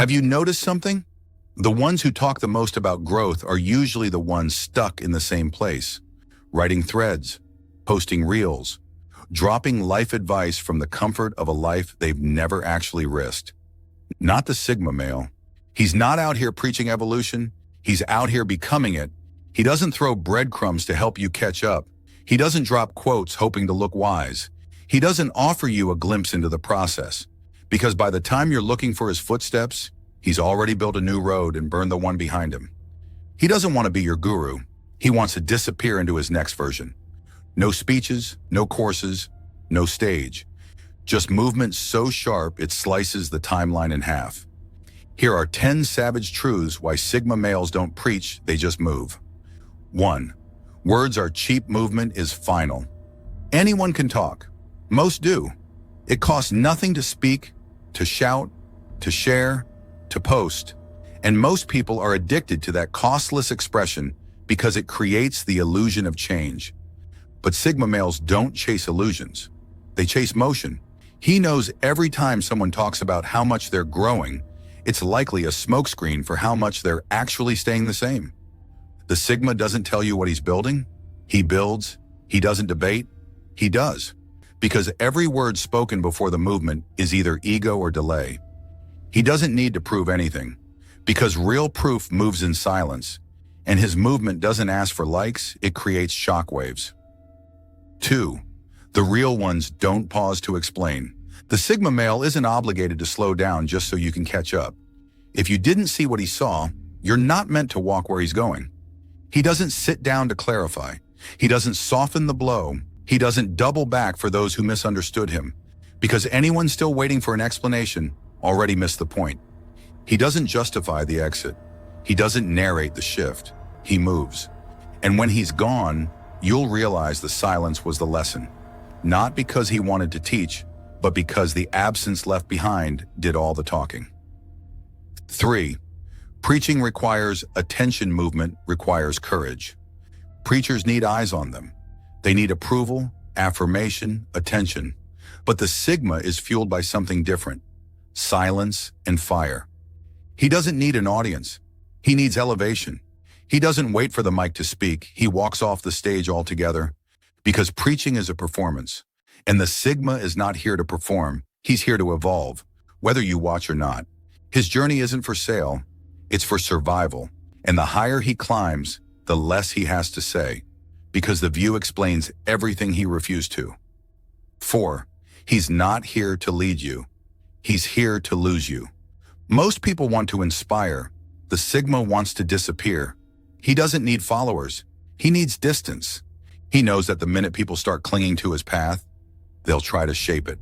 Have you noticed something? The ones who talk the most about growth are usually the ones stuck in the same place, writing threads, posting reels, dropping life advice from the comfort of a life they've never actually risked. Not the Sigma male. He's not out here preaching evolution. He's out here becoming it. He doesn't throw breadcrumbs to help you catch up. He doesn't drop quotes hoping to look wise. He doesn't offer you a glimpse into the process, because by the time you're looking for his footsteps, he's already built a new road and burned the one behind him. He doesn't want to be your guru. He wants to disappear into his next version. No speeches, no courses, no stage. Just movement so sharp it slices the timeline in half. Here are 10 savage truths why Sigma males don't preach, they just move. 1. Words are cheap, movement is final. Anyone can talk. Most do. It costs nothing to speak, to shout, to share, to post. And most people are addicted to that costless expression because it creates the illusion of change. But Sigma males don't chase illusions. They chase motion. He knows every time someone talks about how much they're growing, it's likely a smokescreen for how much they're actually staying the same. The Sigma doesn't tell you what he's building. He builds. He doesn't debate. He does. Because every word spoken before the movement is either ego or delay. He doesn't need to prove anything, because real proof moves in silence, and his movement doesn't ask for likes, it creates shockwaves. 2. The real ones don't pause to explain. The Sigma male isn't obligated to slow down just so you can catch up. If you didn't see what he saw, you're not meant to walk where he's going. He doesn't sit down to clarify. He doesn't soften the blow. He doesn't double back for those who misunderstood him, because anyone still waiting for an explanation already missed the point. He doesn't justify the exit. He doesn't narrate the shift. He moves. And when he's gone, you'll realize the silence was the lesson, not because he wanted to teach, but because the absence left behind did all the talking. 3. Preaching requires attention, movement requires courage. Preachers need eyes on them. They need approval, affirmation, attention. But the Sigma is fueled by something different: silence and fire. He doesn't need an audience. He needs elevation. He doesn't wait for the mic to speak. He walks off the stage altogether, because preaching is a performance. And the Sigma is not here to perform. He's here to evolve, whether you watch or not. His journey isn't for sale. It's for survival. And the higher he climbs, the less he has to say, because the view explains everything he refused to. 4. He's not here to lead you. He's here to lose you. Most people want to inspire. The Sigma wants to disappear. He doesn't need followers. He needs distance. He knows that the minute people start clinging to his path, they'll try to shape it,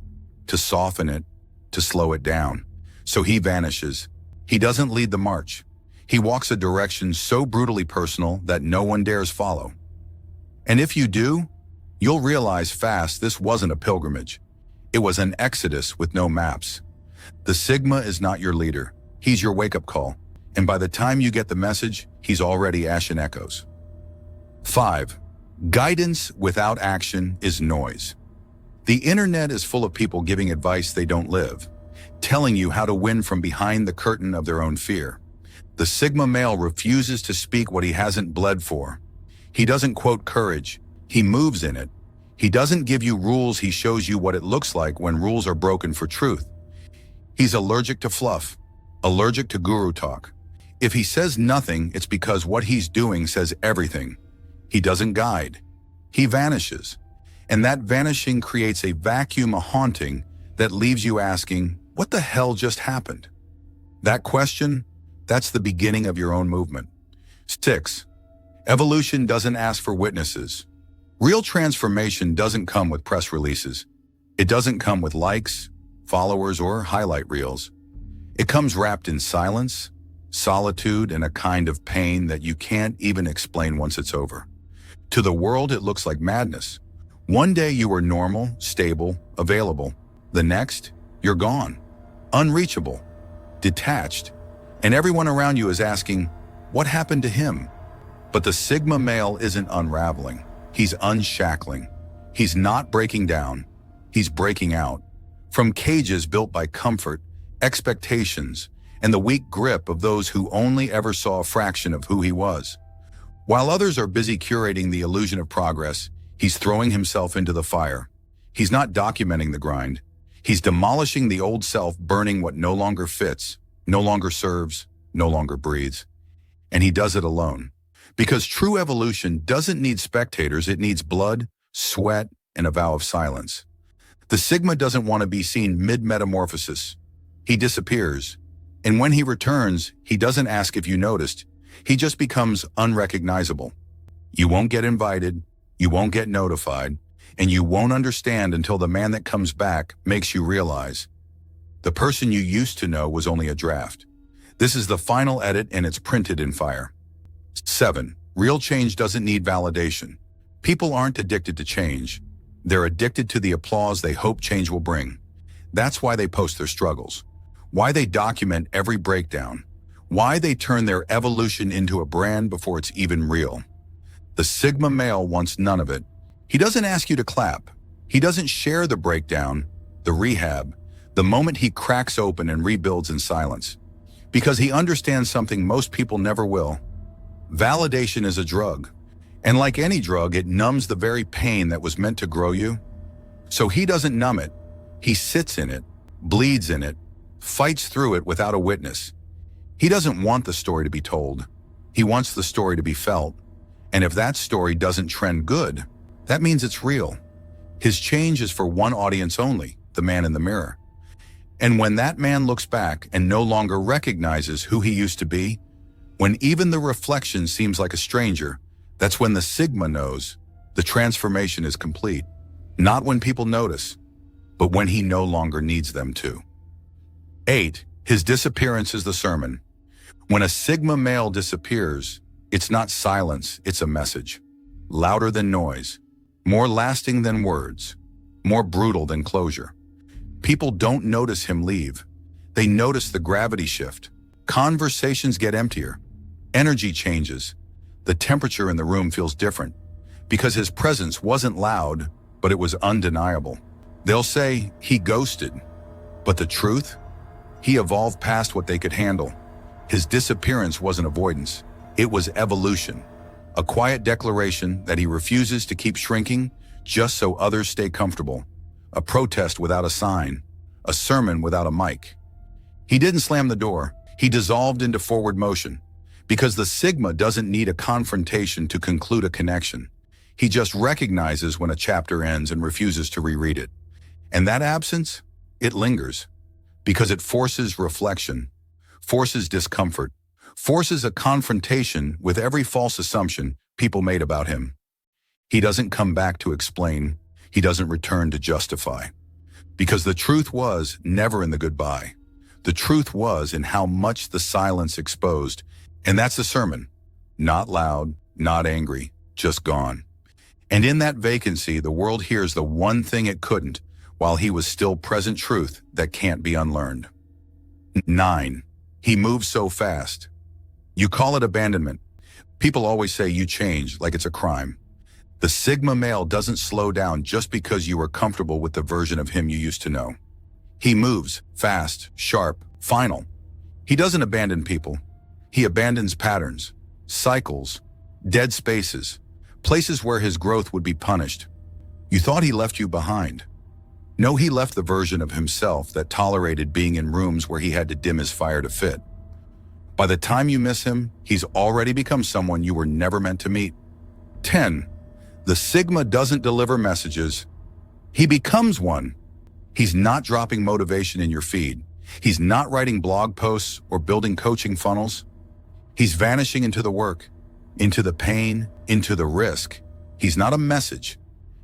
to soften it, to slow it down. So he vanishes. He doesn't lead the march. He walks a direction so brutally personal that no one dares follow. And if you do, you'll realize fast this wasn't a pilgrimage. It was an exodus with no maps. The Sigma is not your leader. He's your wake-up call. And by the time you get the message, he's already ashen echoes. 5. Guidance without action is noise. The internet is full of people giving advice they don't live, telling you how to win from behind the curtain of their own fear. The Sigma male refuses to speak what he hasn't bled for. He doesn't quote courage. He moves in it. He doesn't give you rules. He shows you what it looks like when rules are broken for truth. He's allergic to fluff, allergic to guru talk. If he says nothing, it's because what he's doing says everything. He doesn't guide. He vanishes. And that vanishing creates a vacuum, a haunting, that leaves you asking, what the hell just happened? That question, that's the beginning of your own movement. 6. Evolution doesn't ask for witnesses. Real transformation doesn't come with press releases. It doesn't come with likes, followers, or highlight reels. It comes wrapped in silence, solitude, and a kind of pain that you can't even explain once it's over. To the world, it looks like madness. One day you were normal, stable, available. The next, you're gone, unreachable, detached, and everyone around you is asking, what happened to him? But the Sigma male isn't unraveling. He's unshackling. He's not breaking down. He's breaking out. From cages built by comfort, expectations, and the weak grip of those who only ever saw a fraction of who he was. While others are busy curating the illusion of progress, he's throwing himself into the fire. He's not documenting the grind. He's demolishing the old self, burning what no longer fits, no longer serves, no longer breathes. And he does it alone. Because true evolution doesn't need spectators, it needs blood, sweat, and a vow of silence. The Sigma doesn't want to be seen mid-metamorphosis. He disappears. And when he returns, he doesn't ask if you noticed. He just becomes unrecognizable. You won't get invited, you won't get notified, and you won't understand until the man that comes back makes you realize the person you used to know was only a draft. This is the final edit, and it's printed in fire. 7. Real change doesn't need validation. People aren't addicted to change. They're addicted to the applause they hope change will bring. That's why they post their struggles, why they document every breakdown, why they turn their evolution into a brand before it's even real. The Sigma male wants none of it. He doesn't ask you to clap. He doesn't share the breakdown, the rehab, the moment he cracks open and rebuilds in silence. Because he understands something most people never will. Validation is a drug. And like any drug, it numbs the very pain that was meant to grow you. So he doesn't numb it. He sits in it, bleeds in it, fights through it without a witness. He doesn't want the story to be told. He wants the story to be felt. And if that story doesn't trend good, that means it's real. His change is for one audience only, the man in the mirror. And when that man looks back and no longer recognizes who he used to be, when even the reflection seems like a stranger, that's when the Sigma knows the transformation is complete. Not when people notice, but when he no longer needs them to. 8. His disappearance is the sermon. When a Sigma male disappears, it's not silence, it's a message. Louder than noise, more lasting than words, more brutal than closure. People don't notice him leave. They notice the gravity shift. Conversations get emptier. Energy changes. The temperature in the room feels different because his presence wasn't loud, but it was undeniable. They'll say he ghosted, but the truth? He evolved past what they could handle. His disappearance wasn't avoidance. It was evolution. A quiet declaration that he refuses to keep shrinking just so others stay comfortable. A protest without a sign. A sermon without a mic. He didn't slam the door. He dissolved into forward motion. Because the Sigma doesn't need a confrontation to conclude a connection. He just recognizes when a chapter ends and refuses to reread it. And that absence, it lingers. Because it forces reflection, forces discomfort, forces a confrontation with every false assumption people made about him. He doesn't come back to explain. He doesn't return to justify. Because the truth was never in the goodbye. The truth was in how much the silence exposed. And that's the sermon. Not loud, not angry, just gone. And in that vacancy, the world hears the one thing it couldn't, while he was still present truth that can't be unlearned. 9. He moves so fast. You call it abandonment. People always say you changed, like it's a crime. The Sigma male doesn't slow down just because you are comfortable with the version of him you used to know. He moves fast, sharp, final. He doesn't abandon people. He abandons patterns, cycles, dead spaces, places where his growth would be punished. You thought he left you behind. No, he left the version of himself that tolerated being in rooms where he had to dim his fire to fit. By the time you miss him, he's already become someone you were never meant to meet. 10. The Sigma doesn't deliver messages. He becomes one. He's not dropping motivation in your feed. He's not writing blog posts or building coaching funnels. He's vanishing into the work, into the pain, into the risk. He's not a message.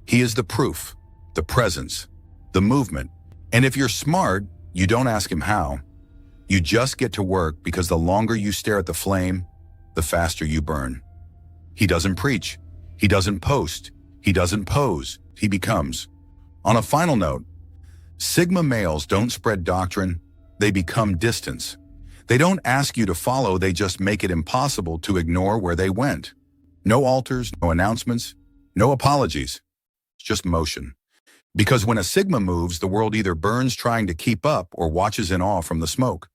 He is the proof, the presence, the movement. And if you're smart, you don't ask him how. You just get to work because the longer you stare at the flame, the faster you burn. He doesn't preach. He doesn't post. He doesn't pose. He becomes. On a final note, Sigma males don't spread doctrine. They become distance. They don't ask you to follow. They just make it impossible to ignore where they went. No altars, no announcements, no apologies. It's just motion. Because when a Sigma moves, the world either burns trying to keep up or watches in awe from the smoke.